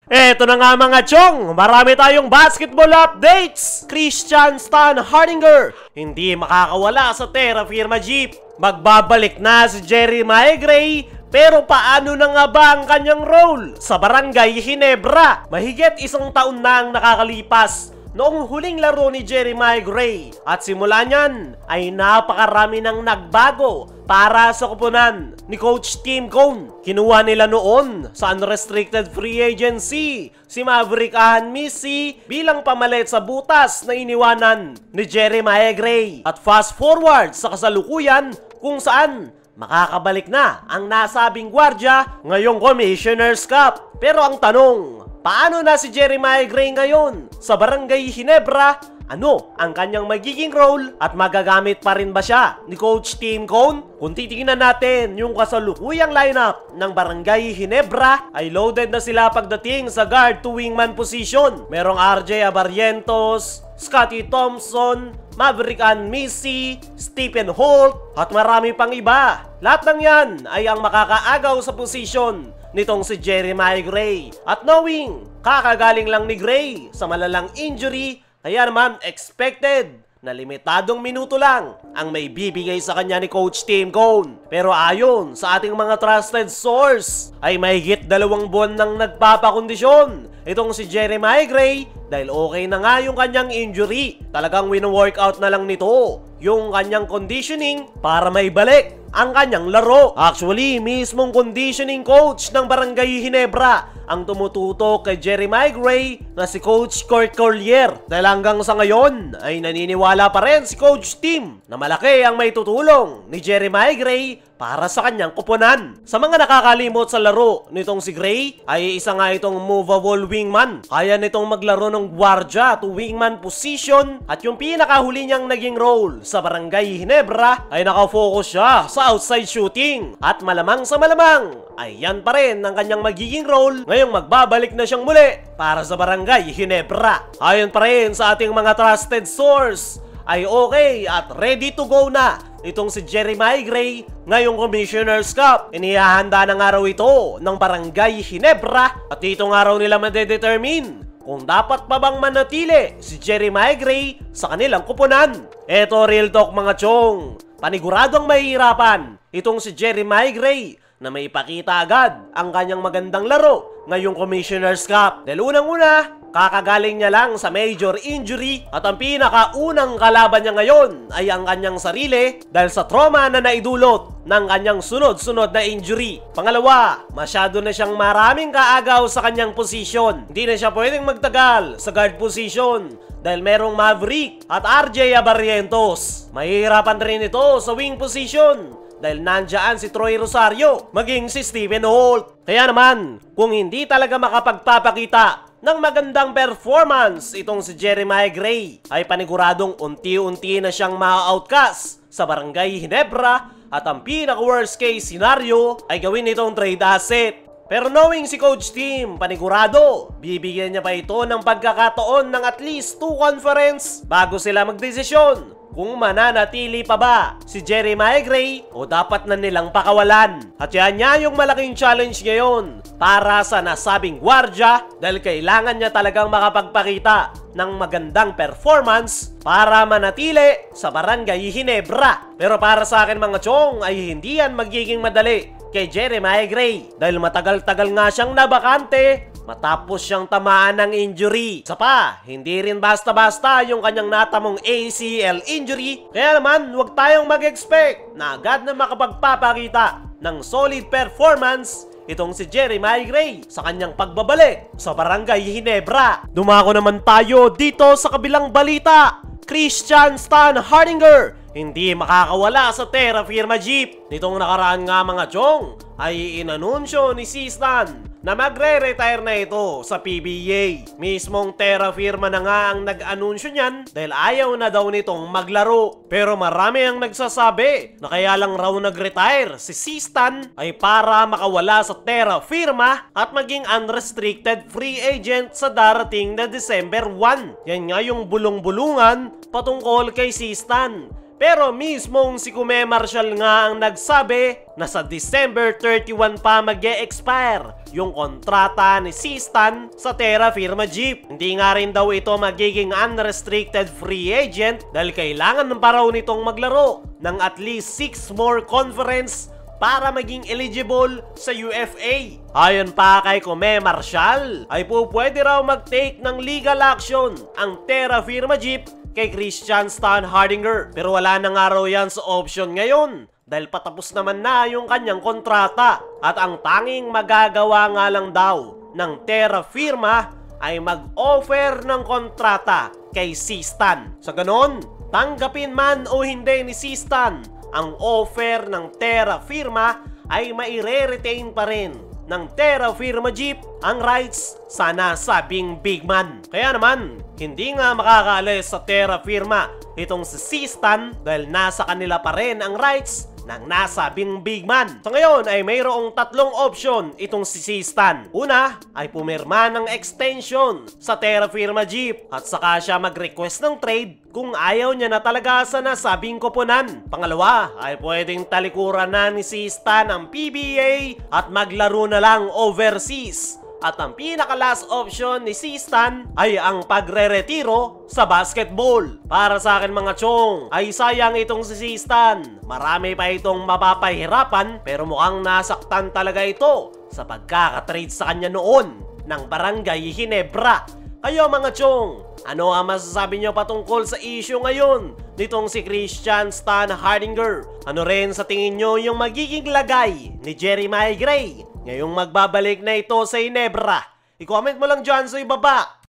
Eto na nga mga chong, marami tayong basketball updates! Christian Stan Hardinger, hindi makakawala sa Terra Firma Jeep. Magbabalik na si Jeremiah Gray, pero paano na nga ba ang kanyang role sa Barangay Ginebra? Mahigit isang taon na ang nakakalipas noong huling laro ni Jeremiah Gray, at simula niyan ay napakarami nang nagbago para sa koponan ni Coach Tim Cone. Kinuha nila noon sa unrestricted free agency si Maverick Ahan-Missy bilang pamalit sa butas na iniwanan ni Jeremiah Gray. At fast forward sa kasalukuyan kung saan makakabalik na ang nasabing gwardya ngayong Commissioner's Cup. Pero ang tanong, paano na si Jeremiah Gray ngayon sa Barangay Ginebra? Ano ang kanyang magiging role at magagamit pa rin ba siya ni Coach Tim Cone? Kung titingnan natin yung kasalukuyang lineup ng Barangay Ginebra, ay loaded na sila pagdating sa guard to wingman position. Merong RJ Abarrientos, Scotty Thompson, Maverick Ahan-Missy, Stephen Holt, at marami pang iba. Lahat ng yan ay ang makakaagaw sa posisyon nitong si Jeremiah Gray. At knowing, kakagaling lang ni Gray sa malalang injury, kaya naman expected na limitadong minuto lang ang may bibigay sa kanya ni Coach Tim Cone. Pero ayon sa ating mga trusted source, ay mahigit 2 buwan nang nagpapakondisyon itong si Jeremiah Gray dahil okay na nga yung kanyang injury. Talagang wino-workout na lang nito yung kanyang conditioning para maibalik ang kanyang laro. Actually, mismong conditioning coach ng Barangay Ginebra ang tumututok kay Jeremiah Gray na si Coach Kurt Collier. Dahil hanggang sa ngayon ay naniniwala pa rin si Coach Tim na malaki ang may tutulong ni Jeremiah Gray para sa kanyang koponan. Sa mga nakakalimot sa laro nitong si Gray, ay isa nga itong movable wingman. Kaya nitong maglaro ng gwardya to wingman position, at yung pinakahuli niyang naging role sa Barangay Ginebra ay nakafocus siya sa outside shooting. At malamang sa malamang ay yan pa rin ang kanyang magiging role ngayong magbabalik na siyang muli para sa Barangay Ginebra. Ayon pa rin sa ating mga trusted source, ay okay at ready to go na itong si Jeremiah Gray ngayong Commissioner's Cup. Inihahanda ng araw ito ng Barangay Ginebra, at dito ng araw nila madedetermine kung dapat pa bang manatili si Jeremiah Gray sa kanilang koponan. Eto, real talk mga chong, paniguradong mahihirapan itong si Jeremiah Gray na may ipakita agad ang kanyang magandang laro ngayong Commissioner's Cup. Dahil unang-una, kakagaling niya lang sa major injury, at ang pinakaunang kalaban niya ngayon ay ang kanyang sarili dahil sa trauma na naidulot ng kanyang sunod-sunod na injury. Pangalawa, masyado na siyang maraming kaagaw sa kanyang posisyon. Hindi na siya pwedeng magtagal sa guard position dahil merong Maverick at RJ Abarrientos. Mahihirapan rin ito sa wing position dahil nandiyan si Troy Rosario, maging si Stephen Holt. Kaya naman, kung hindi talaga makapagpapakita ng magandang performance itong si Jeremiah Gray, ay paniguradong unti-unti na siyang ma-outcast sa Barangay Ginebra, at ang pinaka-worst case scenario ay gawin itong trade asset. Pero knowing si Coach Tim, panigurado, bibigyan niya pa ito ng pagkakataon ng at least 2 conference bago sila magdesisyon kung mananatili pa ba si Jeremiah Gray o dapat na nilang pakawalan. At yan niya yung malaking challenge ngayon para sa nasabing gwardya, dahil kailangan niya talagang makapagpakita ng magandang performance para manatili sa Barangay Ginebra. Pero para sa akin mga chong, ay hindi yan magiging madali kay Jeremiah Gray dahil matagal-tagal nga siyang nabakante matapos siyang tamaan ng injury. Sa pa, hindi rin basta-basta yung kanyang natamong ACL injury. Kaya naman, huwag tayong mag-expect na agad na makapagpapakita ng solid performance itong si Jeremiah Gray sa kanyang pagbabalik sa Barangay Ginebra. Dumako naman tayo dito sa kabilang balita. Christian Stan Hardinger, hindi makakawala sa Terra Firma Jeep. Nitong nakaraan nga mga chong, ay inanunsyo ni si Stan na magre-retire na ito sa PBA. Mismong Terra Firma na nga ang nag-anunsyo niyan dahil ayaw na daw nitong maglaro. Pero marami ang nagsasabi na kaya lang raw nag-retire si Stan ay para makawala sa Terra Firma at maging unrestricted free agent sa darating na December 1. Yan nga yung bulong-bulungan patungkol kay si Stan. Pero mismong si Kume Marshall nga ang nagsabi na sa December 31 pa mag-e-expire yung kontrata ni Sistan sa Terra Firma Jeep. Hindi nga rin daw ito magiging unrestricted free agent dahil kailangan pa raw nitong maglaro ng at least 6 more conference para maging eligible sa UFA. Ayon pa kay Kume Marshall, ay pwede raw mag-take ng legal action ang Terra Firma Jeep kay Christian Stan Hardinger. Pero wala na nga raw yan sa option ngayon dahil patapos naman na yung kanyang kontrata. At ang tanging magagawa nga lang daw ng Terra Firma ay mag-offer ng kontrata kay Sistan. Sa ganon, tanggapin man o hindi ni Sistan ang offer ng Terra Firma ay maire-retain pa rin ng Terra Firma Jeep ang rights sa nasabing big man. Kaya naman, hindi nga makakaalis sa Terra Firma itong si Sistan dahil nasa kanila pa rin ang rights ng nasabing big man. Sa ngayon ay mayroong tatlong option itong si Sistan. Una ay pumirma ng extension sa Terra Firma Jeep at saka siya mag-request ng trade kung ayaw niya na talaga sa nasabing koponan. Pangalawa ay pwedeng talikuran na ni Sistan ang PBA at maglaro na lang overseas. At ang pinaka-last option ni Sistan ay ang pagre-retiro sa basketball. Para sa akin mga chong, ay sayang itong si Sistan. Marami pa itong mapapahirapan pero mukhang nasaktan talaga ito sa pagkakatrade sa kanya noon ng Barangay Ginebra. Kayo mga chong, ano ang masasabi nyo patungkol sa issue ngayon nitong si Christian Stan Hardinger? Ano rin sa tingin nyo yung magiging lagay ni Jeremiah Gray ngayong magbabalik na ito sa Ginebra? I-comment mo lang dyan sa ibaba.